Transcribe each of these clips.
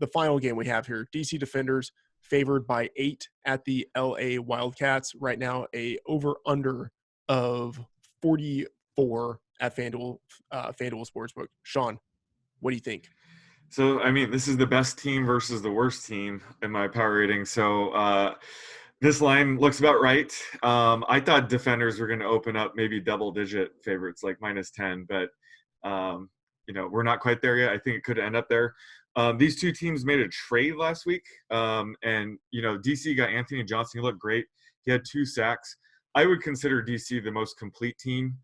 the final game we have here, DC Defenders favored by 8 at the LA Wildcats. Right now, a over-under of 44 at FanDuel Sportsbook. Sean, what do you think? So, I mean, this is the best team versus the worst team in my power rating. So, this line looks about right. I thought Defenders were going to open up maybe double-digit favorites, like -10, but we're not quite there yet. I think it could end up there. These two teams made a trade last week, and DC got Anthony Johnson. He looked great. He had 2 sacks. I would consider DC the most complete team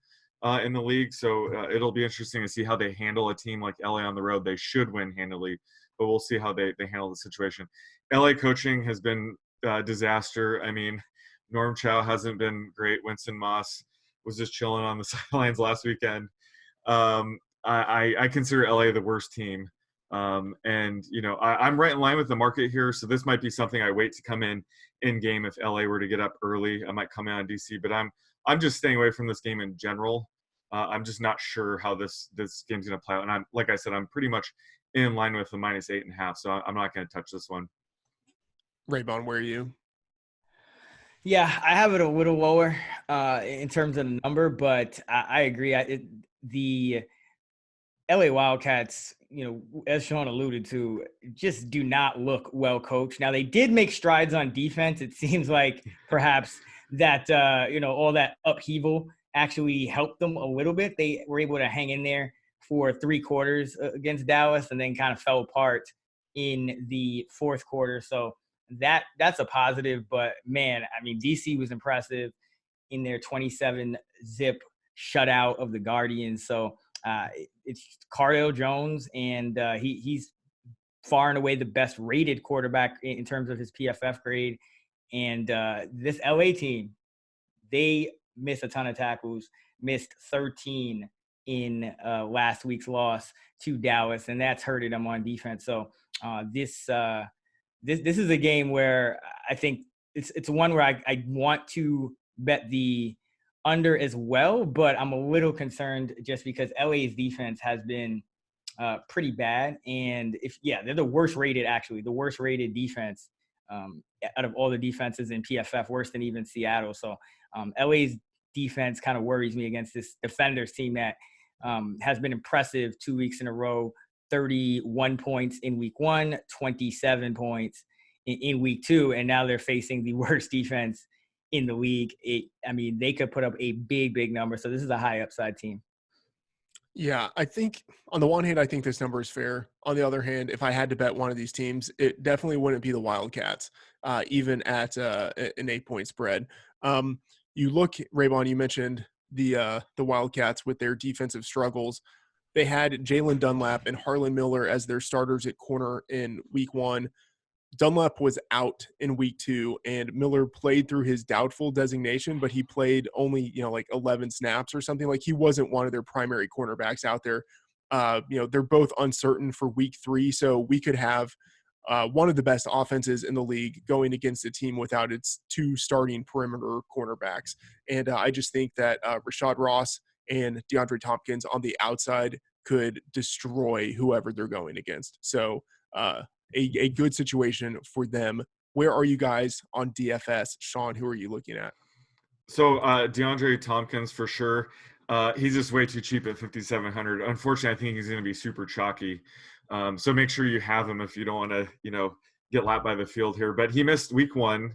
in the league, so it'll be interesting to see how they handle a team like LA on the road. They should win handily, but we'll see how they handle the situation. LA coaching has been disaster. I mean, Norm Chow hasn't been great. Winston Moss was just chilling on the sidelines last weekend. I consider LA the worst team. I'm right in line with the market here, so this might be something I wait to come in game. If LA were to get up early, I might come in on DC, but I'm just staying away from this game in general. I'm just not sure how this game's going to play out, and like I said, I'm pretty much in line with the -8.5, so I'm not going to touch this one. Raybon, where are you? Yeah, I have it a little lower in terms of the number, but I agree. The LA Wildcats, as Sean alluded to, just do not look well coached. Now, they did make strides on defense. It seems like perhaps that, all that upheaval actually helped them a little bit. They were able to hang in there for 3 quarters against Dallas and then kind of fell apart in the 4th quarter. So that's a positive. But, man, I mean, DC was impressive in their 27-zip shutout of the Guardians. So, it's Cardale Jones, and he's far and away the best rated quarterback in terms of his PFF grade. And this LA team, they missed a ton of tackles, missed 13 in last week's loss to Dallas, and that's hurted them on defense. So this is a game where I think it's one where I want to bet the under as well, but I'm a little concerned just because LA's defense has been pretty bad. And they're the worst rated defense out of all the defenses in PFF, worse than even Seattle. So LA's defense kind of worries me against this Defenders team that has been impressive 2 weeks in a row, 31 points in week 1, 27 points in week 2. And now they're facing the worst defense in the league. They could put up a big number. So this is a high upside team. Yeah, I think on the one hand, I think this number is fair. On the other hand, if I had to bet one of these teams, it definitely wouldn't be the Wildcats, even at an 8-point spread. You look, Raybon, you mentioned the Wildcats with their defensive struggles. They had Jalen Dunlap and Harlan Miller as their starters at corner in week 1. Dunlap was out in week 2, and Miller played through his doubtful designation, but he played only, 11 snaps or something. Like, he wasn't one of their primary cornerbacks out there. They're both uncertain for week 3, so we could have one of the best offenses in the league going against a team without its 2 starting perimeter cornerbacks. And I just think that Rashad Ross and DeAndre Tompkins on the outside could destroy whoever they're going against. So, a good situation for them. Where are you guys on DFS? Sean, who are you looking at? So DeAndre Tompkins for sure. He's just way too cheap at 5,700. Unfortunately, I think he's going to be super chalky. So make sure you have him if you don't want to, get lapped by the field here. But he missed week 1,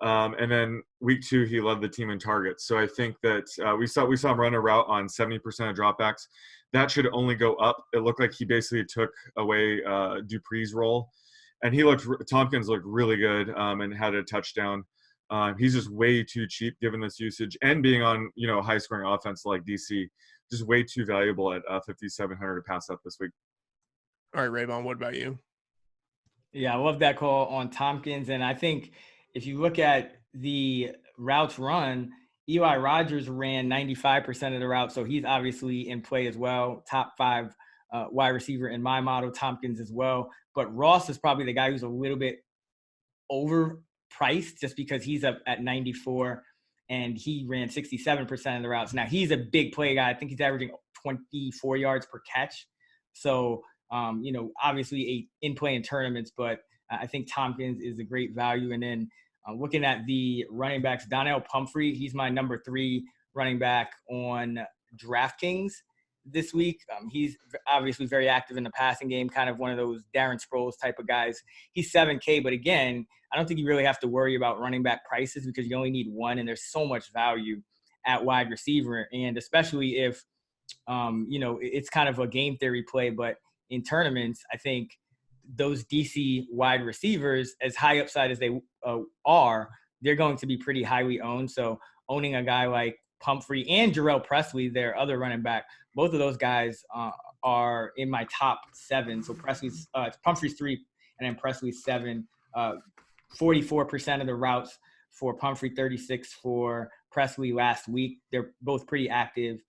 and then week 2 he led the team in targets. So I think that we saw him run a route on 70% of dropbacks. That should only go up. It looked like he basically took away Dupree's role, and Tompkins looked really good and had a touchdown. He's just way too cheap given this usage and being on a high scoring offense like DC. Just way too valuable at 5,700 to pass up this week. All right, Raybon, what about you? Yeah, I love that call on Tompkins, and I think if you look at the routes run, Eli Rogers ran 95% of the routes, so he's obviously in play as well. Top 5 wide receiver in my model, Tompkins as well. But Ross is probably the guy who's a little bit overpriced just because he's up at 94, and he ran 67% of the routes. Now, he's a big play guy. I think he's averaging 24 yards per catch. So Obviously in play in tournaments, but I think Tompkins is a great value. And then looking at the running backs, Donnell Pumphrey, he's my number 3 running back on DraftKings this week. He's obviously very active in the passing game, kind of one of those Darren Sproles type of guys. He's 7K, but again, I don't think you really have to worry about running back prices because you only need one, and there's so much value at wide receiver. And especially if, it's kind of a game theory play, but in tournaments, I think those DC wide receivers, as high upside as they are, they're going to be pretty highly owned. So owning a guy like Pumphrey and Jarrell Presley, their other running back, both of those guys are in my top 7. So Pumphrey's 3 and then Presley's 7. 44% of the routes for Pumphrey, 36 for Presley last week. They're both pretty active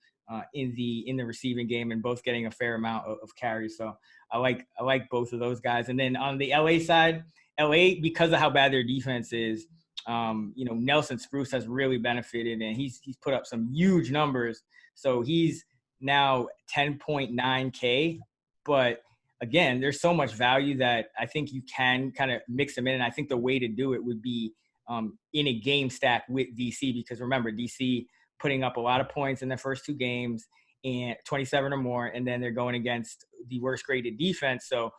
in the receiving game and both getting a fair amount of carries. So I like both of those guys. And then on the LA side, LA, because of how bad their defense is, Nelson Spruce has really benefited, and he's put up some huge numbers. So he's now 10.9K, but again, there's so much value that I think you can kind of mix them in. And I think the way to do it would be in a game stack with DC, because remember, DC putting up a lot of points in their first 2 games and 27 or more, and then they're going against the worst graded defense. So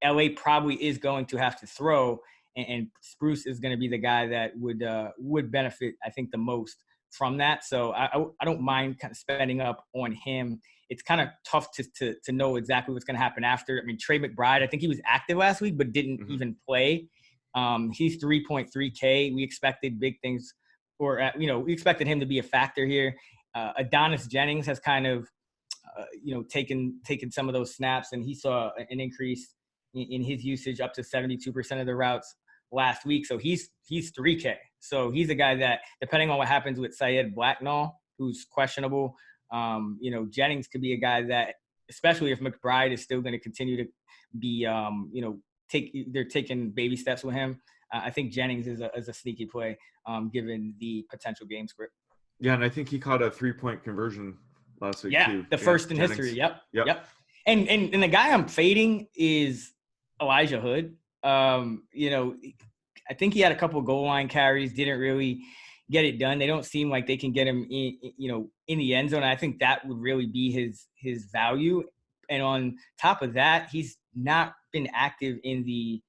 LA probably is going to have to throw, and Spruce is going to be the guy that would benefit, I think, the most from that. So I don't mind kind of spending up on him. It's kind of tough to know exactly what's going to happen after. I mean, Trey McBride, I think he was active last week, but didn't even play. He's 3.3K. We expected big things, or we expected him to be a factor here. Adonis Jennings has kind of, taken some of those snaps, and he saw an increase in his usage up to 72% of the routes last week. So he's 3K. So he's a guy that, depending on what happens with Syed Blacknall, who's questionable, Jennings could be a guy that, especially if McBride is still going to continue to be, they're taking baby steps with him. I think Jennings is a sneaky play, given the potential game script. Yeah, and I think he caught a 3-point conversion last week too. The first in Jennings. history. Yep. And the guy I'm fading is Elijah Hood. I think he had a couple of goal line carries, didn't really get it done. They don't seem like they can get him in the end zone. I think that would really be his value. And on top of that, he's not been active in the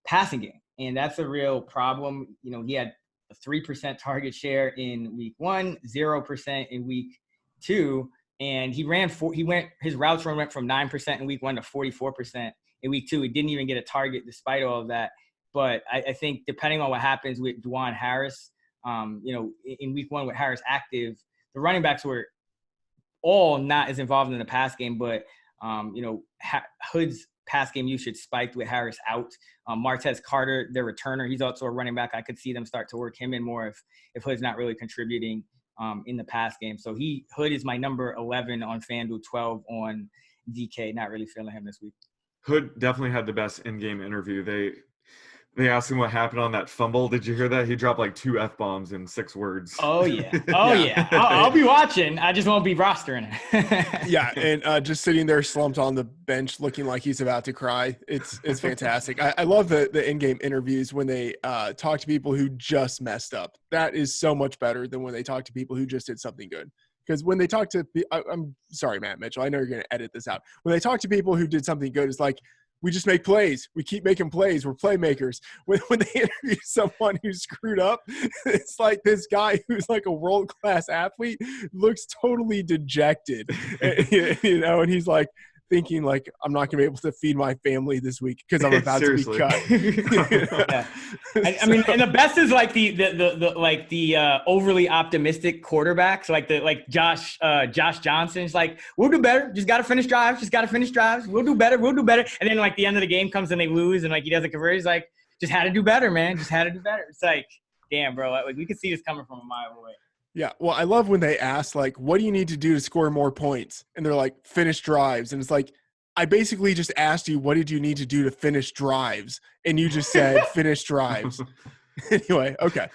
passing game, and that's a real problem. He had a 3% target share in week 1, 0% in week 2, and his routes run went from 9% in week 1 to 44% in week 2. He didn't even get a target despite all of that. But I think depending on what happens with Dwan Harris, in week 1 with Harris active, the running backs were all not as involved in the pass game, but Hood's pass game usage spiked with Harris out. Martez Carter, their returner, he's also a running back. I could see them start to work him in more if Hood's not really contributing in the pass game. So Hood is my number 11 on FanDuel, 12 on DK. Not really feeling him this week. Hood definitely had the best in-game interview. They asked him what happened on that fumble. Did you hear that? He dropped like 2 F-bombs in 6 words. Oh, yeah. Yeah. I'll be watching. I just won't be rostering it. Yeah, and just sitting there slumped on the bench looking like he's about to cry. It's fantastic. I love the in-game interviews when they talk to people who just messed up. That is so much better than when they talk to people who just did something good. Because when they talk to – I'm sorry, Matt Mitchell. I know you're going to edit this out. When they talk to people who did something good, it's like – we just make plays. We keep making plays. We're playmakers. When they interview someone who's screwed up, it's like this guy who's like a world-class athlete looks totally dejected, and he's like thinking like, I'm not going to be able to feed my family this week because I'm about to be cut. Yeah. I mean, and the best is like the overly optimistic quarterbacks, like Josh Johnson's like, we'll do better. Just got to finish drives. We'll do better. And then like the end of the game comes and they lose and like he doesn't convert. He's like, just had to do better, man. Just had to do better. It's like, damn, bro. Like we could see this coming from a mile away. Yeah, well, I love when they ask, like, what do you need to do to score more points? And they're like, finish drives. And it's like, I basically just asked you, what did you need to do to finish drives? And you just said, finish drives. Anyway, okay.